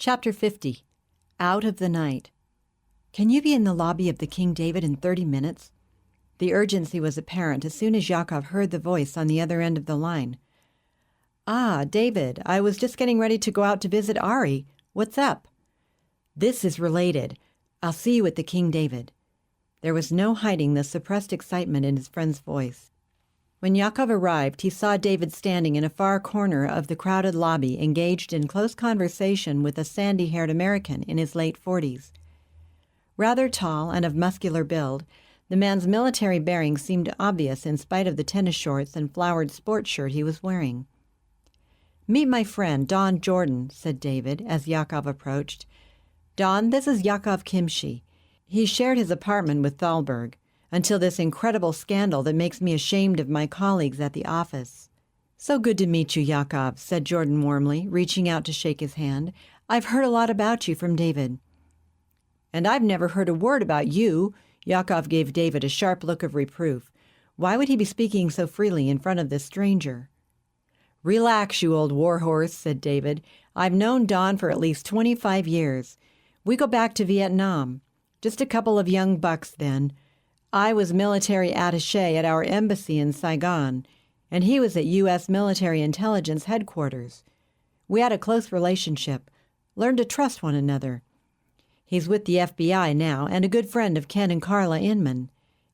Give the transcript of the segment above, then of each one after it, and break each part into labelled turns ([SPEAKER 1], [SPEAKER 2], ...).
[SPEAKER 1] Chapter 50. Out of the Night. Can you be in the lobby of the King David in 30 minutes? The urgency was apparent as soon as Yakov heard the voice on the other end of the line. Ah, David, I was just getting ready to go out to visit Ari. What's up? This is related. I'll see you at the King David. There was no hiding the suppressed excitement in his friend's voice. When Yakov arrived, he saw David standing in a far corner of the crowded lobby, engaged in close conversation with a sandy-haired American in his late 40s. Rather tall and of muscular build, the man's military bearing seemed obvious in spite of the tennis shorts and flowered sports shirt he was wearing. "Meet my friend, Don Jordan," said David, as Yakov approached. "Don, this is Yakov Kimchi. He shared his apartment with Thalberg, until this incredible scandal that makes me ashamed of my colleagues at the office." "So good to meet you, Yakov," said Jordan warmly, reaching out to shake his hand. "I've heard a lot about you from David." "And I've never heard a word about you." Yakov gave David a sharp look of reproof. Why would he be speaking so freely in front of this stranger? "Relax, you old warhorse," said David. "I've known Don for at least 25 years. We go back to Vietnam. Just a couple of young bucks then. I was military attaché at our embassy in Saigon, and he was at U.S. military intelligence headquarters. We had a close relationship, learned to trust one another. He's with the FBI now and a good friend of Ken and Carla Inman.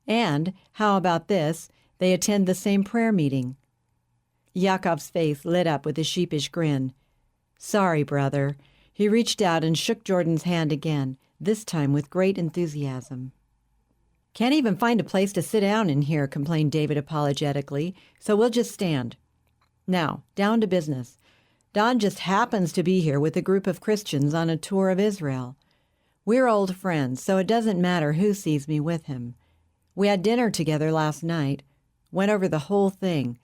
[SPEAKER 1] And, how about this, they attend the same prayer meeting." Yakov's face lit up with a sheepish grin. "Sorry, brother." He reached out and shook Jordan's hand again, this time with great enthusiasm. "Can't even find a place to sit down in here," complained David apologetically, "so we'll just stand. Now, down to business. Don just happens to be here with a group of Christians on a tour of Israel. We're old friends, so it doesn't matter who sees me with him. We had dinner together last night, went over the whole thing.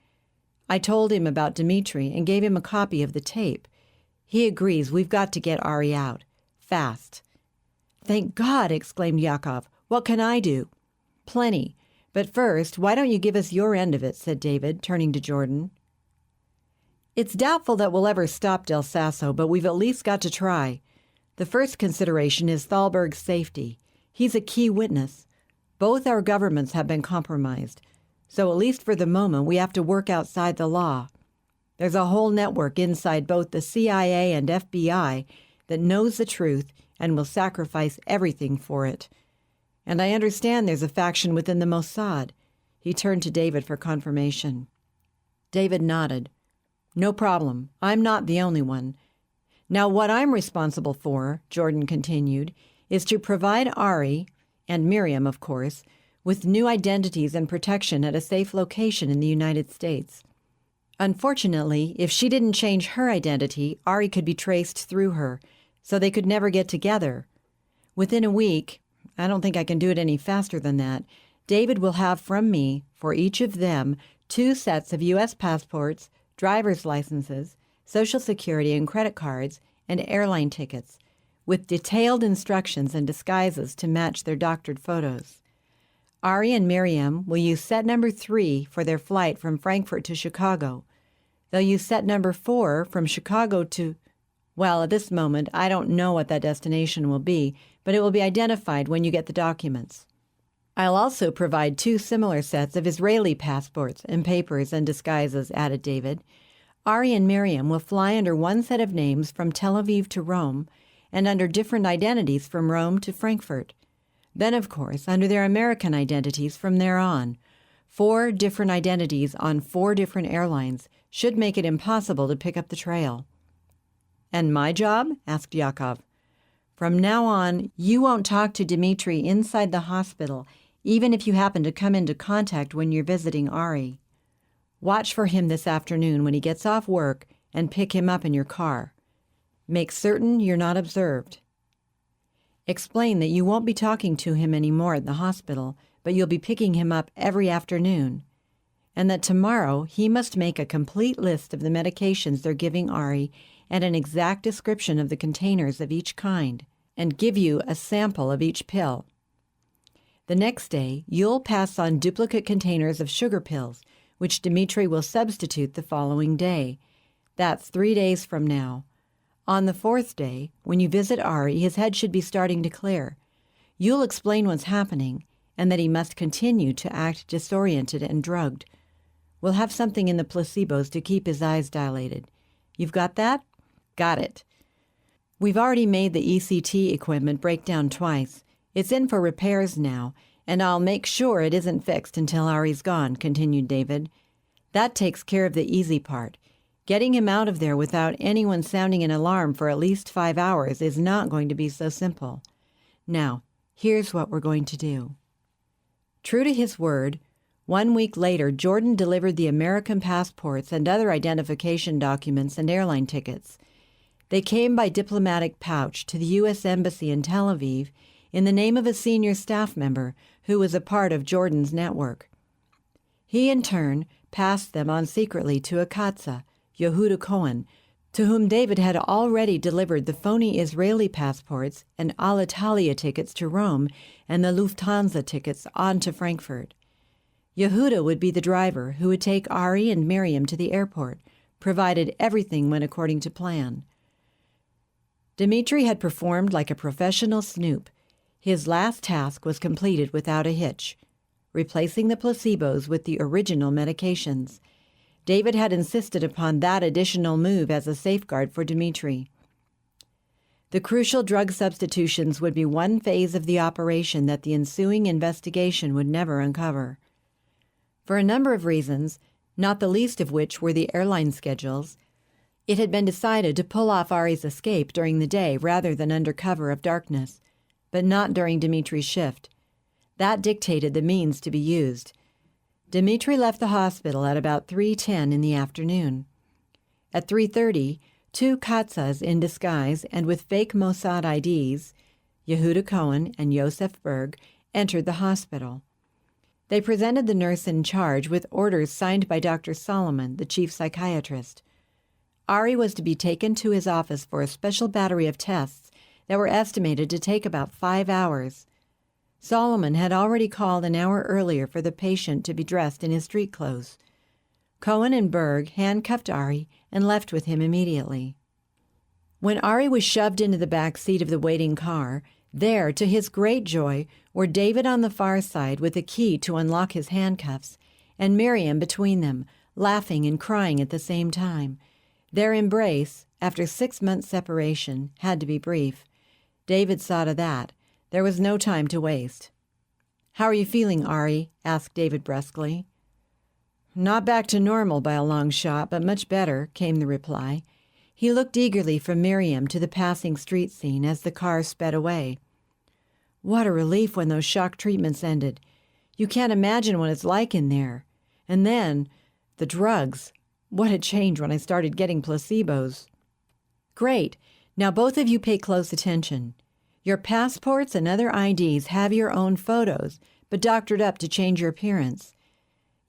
[SPEAKER 1] I told him about Dmitri and gave him a copy of the tape. He agrees we've got to get Ari out. Fast." "Thank God!" exclaimed Yakov. "What can I do?" "Plenty. But first, why don't you give us your end of it?" said David, turning to Jordan. "It's doubtful that we'll ever stop Del Sasso, but we've at least got to try. The first consideration is Thalberg's safety. He's a key witness. Both our governments have been compromised, so at least for the moment we have to work outside the law. There's a whole network inside both the CIA and FBI that knows the truth and will sacrifice everything for it. And I understand there's a faction within the Mossad." He turned to David for confirmation. David nodded. "No problem. I'm not the only one. Now what I'm responsible for," Jordan continued, "is to provide Ari, and Miriam, of course, with new identities and protection at a safe location in the United States. Unfortunately, if she didn't change her identity, Ari could be traced through her, so they could never get together. Within a week, I don't think I can do it any faster than that, David will have from me, for each of them, 2 sets of U.S. passports, driver's licenses, Social Security and credit cards, and airline tickets, with detailed instructions and disguises to match their doctored photos. Ari and Miriam will use set number 3 for their flight from Frankfurt to Chicago. They'll use set number 4 from Chicago to... Well, at this moment, I don't know what that destination will be, but it will be identified when you get the documents. I'll also provide 2 similar sets of Israeli passports and papers and disguises," added David. "Ari and Miriam will fly under one set of names from Tel Aviv to Rome, and under different identities from Rome to Frankfurt. Then, of course, under their American identities from there on. 4 different identities on 4 different airlines should make it impossible to pick up the trail." "And my job?" asked Yakov. "From now on, you won't talk to Dmitri inside the hospital, even if you happen to come into contact when you're visiting Ari. Watch for him this afternoon when he gets off work and pick him up in your car. Make certain you're not observed. Explain that you won't be talking to him anymore at the hospital, but you'll be picking him up every afternoon, and that tomorrow he must make a complete list of the medications they're giving Ari and an exact description of the containers of each kind, and give you a sample of each pill. The next day, you'll pass on duplicate containers of sugar pills, which Dmitri will substitute the following day. That's 3 days from now. On the fourth day, when you visit Ari, his head should be starting to clear. You'll explain what's happening and that he must continue to act disoriented and drugged. We'll have something in the placebos to keep his eyes dilated. You've got that? Got it. We've already made the ECT equipment break down twice. It's in for repairs now, and I'll make sure it isn't fixed until Ari's gone, continued David. That takes care of the easy part. Getting him out of there without anyone sounding an alarm for at least 5 hours is not going to be so simple. Now, here's what we're going to do. True to his word, 1 week later, Jordan delivered the American passports and other identification documents and airline tickets. They came by diplomatic pouch to the U.S. Embassy in Tel Aviv in the name of a senior staff member who was a part of Jordan's network. He, in turn, passed them on secretly to a Katza, Yehuda Cohen, to whom David had already delivered the phony Israeli passports and Alitalia tickets to Rome and the Lufthansa tickets on to Frankfurt. Yehuda would be the driver who would take Ari and Miriam to the airport, provided everything went according to plan. Dmitri had performed like a professional snoop. His last task was completed without a hitch, replacing the placebos with the original medications. David had insisted upon that additional move as a safeguard for Dmitri. The crucial drug substitutions would be one phase of the operation that the ensuing investigation would never uncover. For a number of reasons, not the least of which were the airline schedules, it had been decided to pull off Ari's escape during the day rather than under cover of darkness, but not during Dmitri's shift. That dictated the means to be used. Dmitri left the hospital at about 3:10 in the afternoon. At 3:30, 2 Katzas in disguise and with fake Mossad IDs, Yehuda Cohen and Yosef Berg, entered the hospital. They presented the nurse in charge with orders signed by Dr. Solomon, the chief psychiatrist. Ari was to be taken to his office for a special battery of tests that were estimated to take about 5 hours. Solomon had already called an hour earlier for the patient to be dressed in his street clothes. Cohen and Berg handcuffed Ari and left with him immediately. When Ari was shoved into the back seat of the waiting car, there, to his great joy, were David on the far side with a key to unlock his handcuffs, and Miriam between them, laughing and crying at the same time. Their embrace, after 6 months' separation, had to be brief. David saw to that. There was no time to waste. "How are you feeling, Ari?" asked David brusquely. "Not back to normal by a long shot, but much better," came the reply. He looked eagerly from Miriam to the passing street scene as the car sped away. "What a relief when those shock treatments ended. You can't imagine what it's like in there. And then, the drugs. What a change when I started getting placebos." "Great. Now both of you pay close attention. Your passports and other IDs have your own photos, but doctored up to change your appearance.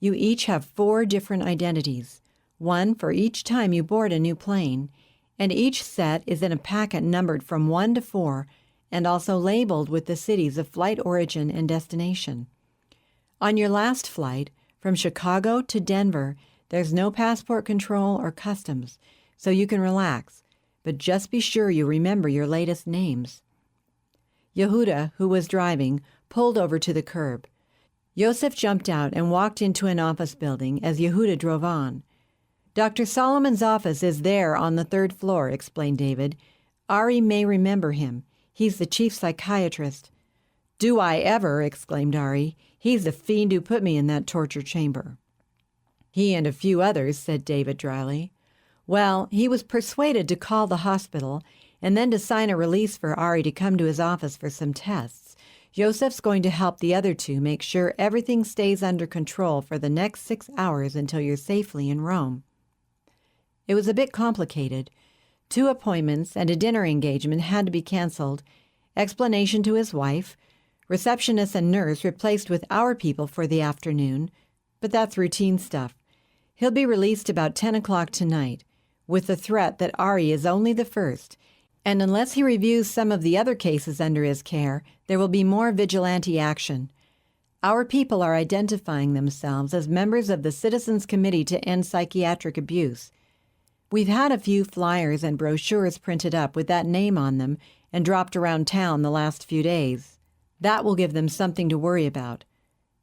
[SPEAKER 1] You each have 4 different identities, one for each time you board a new plane, and each set is in a packet numbered from 1 to 4 and also labeled with the cities of flight origin and destination. On your last flight, from Chicago to Denver, there's no passport control or customs, so you can relax, but just be sure you remember your latest names." Yehuda, who was driving, pulled over to the curb. Yosef jumped out and walked into an office building as Yehuda drove on. "Dr. Solomon's office is there on the 3rd floor," explained David. "Ari may remember him. He's the chief psychiatrist." "Do I ever!" exclaimed Ari. "He's the fiend who put me in that torture chamber." "He and a few others," said David dryly. "Well, he was persuaded to call the hospital and then to sign a release for Ari to come to his office for some tests. Yosef's going to help the other 2 make sure everything stays under control for the next 6 hours until you're safely in Rome." It was a bit complicated. 2 appointments and a dinner engagement had to be canceled, explanation to his wife, receptionist and nurse replaced with our people for the afternoon, but that's routine stuff. He'll be released about 10 o'clock tonight, with the threat that Ari is only the first, and unless he reviews some of the other cases under his care, there will be more vigilante action. Our people are identifying themselves as members of the Citizens Committee to End Psychiatric Abuse. We've had a few flyers and brochures printed up with that name on them and dropped around town the last few days. That will give them something to worry about,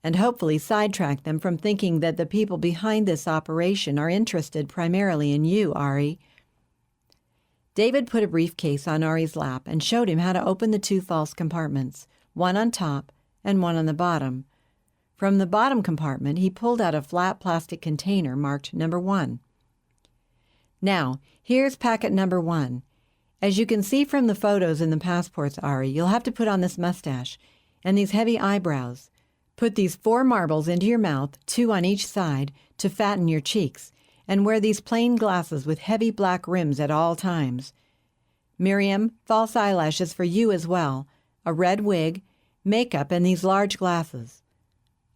[SPEAKER 1] and hopefully sidetrack them from thinking that the people behind this operation are interested primarily in you, Ari." David put a briefcase on Ari's lap and showed him how to open the 2 false compartments, one on top and one on the bottom. From the bottom compartment, he pulled out a flat plastic container marked number 1. "Now, here's packet number 1. As you can see from the photos in the passports, Ari, you'll have to put on this mustache and these heavy eyebrows. Put these 4 marbles into your mouth, 2 on each side, to fatten your cheeks, and wear these plain glasses with heavy black rims at all times. Miriam, false eyelashes for you as well, a red wig, makeup, and these large glasses.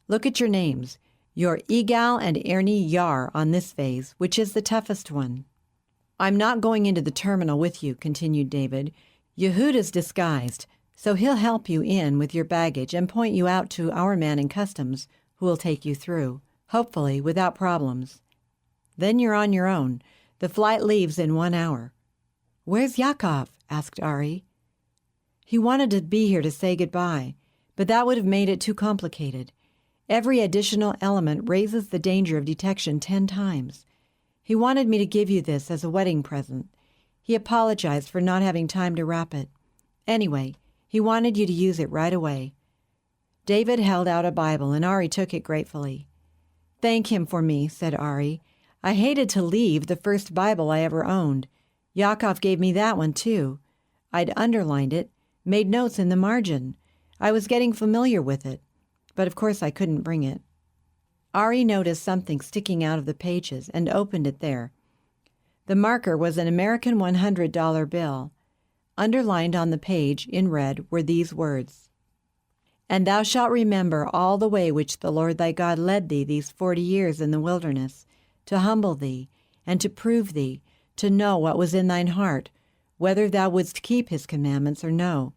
[SPEAKER 1] Look at your names. You're Igal and Ernie Yar on this phase, which is the toughest one." "I'm not going into the terminal with you," continued David. "Yehuda's disguised, so he'll help you in with your baggage and point you out to our man in customs, who will take you through, hopefully without problems. Then you're on your own. The flight leaves in 1 hour." "Where's Yakov?" asked Ari. "He wanted to be here to say goodbye, but that would have made it too complicated. Every additional element raises the danger of detection 10 times. He wanted me to give you this as a wedding present. He apologized for not having time to wrap it. Anyway, he wanted you to use it right away." David held out a Bible, and Ari took it gratefully. "Thank him for me," said Ari. "I hated to leave the first Bible I ever owned. Yakov gave me that one, too. I'd underlined it, made notes in the margin. I was getting familiar with it, but of course I couldn't bring it." Ari noticed something sticking out of the pages and opened it there. The marker was an American $100 bill. Underlined on the page in red were these words: "And thou shalt remember all the way which the Lord thy God led thee these 40 years in the wilderness, to humble thee, and to prove thee, to know what was in thine heart, whether thou wouldst keep his commandments or no.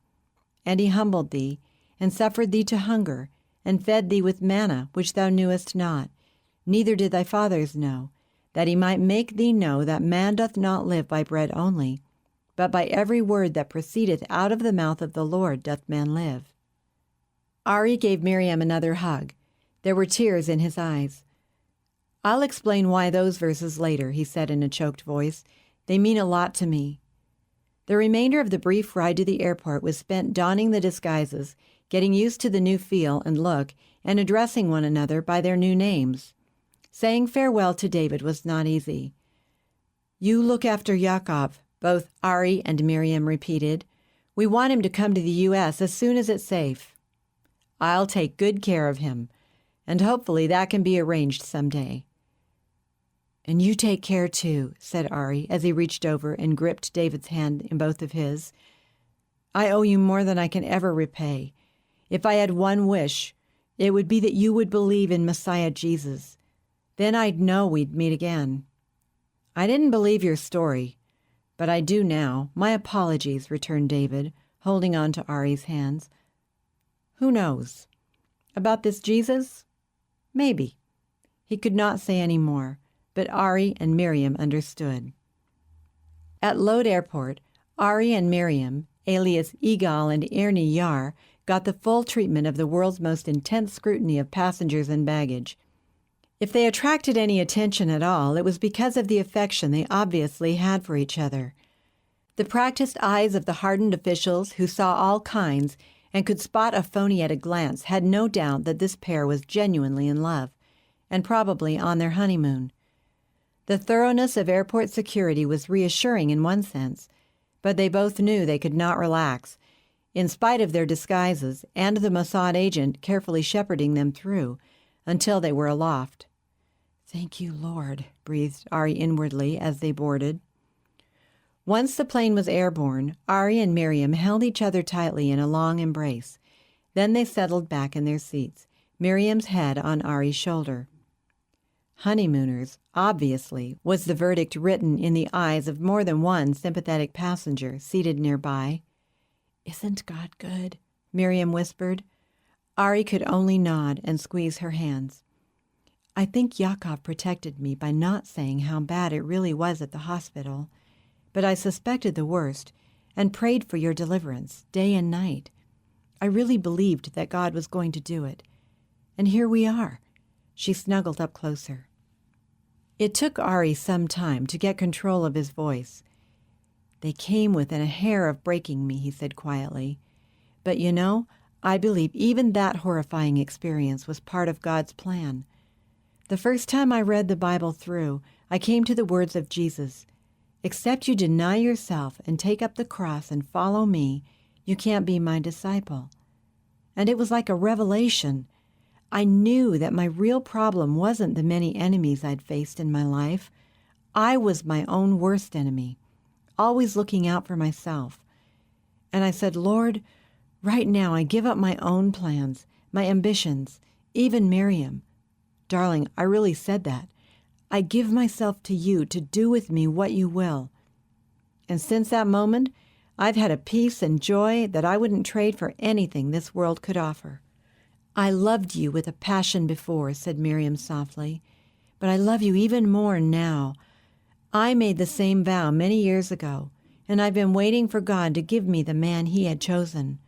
[SPEAKER 1] And he humbled thee, and suffered thee to hunger, and fed thee with manna which thou knewest not, neither did thy fathers know, that he might make thee know that man doth not live by bread only, but by every word that proceedeth out of the mouth of the Lord doth man live." Ari gave Miriam another hug. There were tears in his eyes. "I'll explain why those verses later," he said in a choked voice. "They mean a lot to me." The remainder of the brief ride to the airport was spent donning the disguises, getting used to the new feel and look, and addressing one another by their new names. Saying farewell to David was not easy. "You look after Yakov," both Ari and Miriam repeated. "We want him to come to the U.S. as soon as it's safe." "I'll take good care of him, and hopefully that can be arranged someday." "And you take care, too," said Ari as he reached over and gripped David's hand in both of his. "I owe you more than I can ever repay. If I had one wish, it would be that you would believe in Messiah Jesus. Then I'd know we'd meet again." "I didn't believe your story, but I do now. My apologies," returned David, holding on to Ari's hands. "Who knows? About this Jesus? Maybe." He could not say any more, but Ari and Miriam understood. At Lod Airport, Ari and Miriam, alias Igal and Ernie Yar, got the full treatment of the world's most intense scrutiny of passengers and baggage. If they attracted any attention at all, it was because of the affection they obviously had for each other. The practiced eyes of the hardened officials who saw all kinds and could spot a phony at a glance had no doubt that this pair was genuinely in love, and probably on their honeymoon. The thoroughness of airport security was reassuring in one sense, but they both knew they could not relax, in spite of their disguises and the Mossad agent carefully shepherding them through, until they were aloft. "Thank you, Lord," breathed Ari inwardly as they boarded. Once the plane was airborne, Ari and Miriam held each other tightly in a long embrace. Then they settled back in their seats, Miriam's head on Ari's shoulder. "Honeymooners, obviously," was the verdict written in the eyes of more than one sympathetic passenger seated nearby. "Isn't God good?" Miriam whispered. Ari could only nod and squeeze her hands. I think Yakov protected me by not saying how bad it really was at the hospital, but I suspected the worst and prayed for your deliverance day and night. I really believed that God was going to do it. And here we are." She snuggled up closer. It took Ari some time to get control of his voice. "They came within a hair of breaking me," he said quietly. "But you know, I believe even that horrifying experience was part of God's plan. The first time I read the Bible through, I came to the words of Jesus, 'Except you deny yourself and take up the cross and follow me, you can't be my disciple.' And it was like a revelation. I knew that my real problem wasn't the many enemies I'd faced in my life. I was my own worst enemy, always looking out for myself. And I said, 'Lord, right now I give up my own plans, my ambitions, even Miriam.' Darling, I really said that. 'I give myself to you to do with me what you will.' And since that moment, I've had a peace and joy that I wouldn't trade for anything this world could offer." "I loved you with a passion before," said Miriam softly, "but I love you even more now. I made the same vow many years ago, and I've been waiting for God to give me the man he had chosen.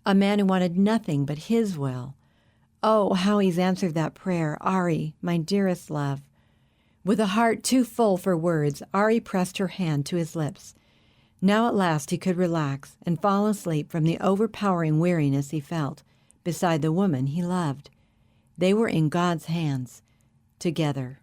[SPEAKER 1] A man who wanted nothing but his will. Oh, how he's answered that prayer, Ari, my dearest love." With a heart too full for words, Ari pressed her hand to his lips. Now at last he could relax and fall asleep from the overpowering weariness he felt beside the woman he loved. They were in God's hands, together.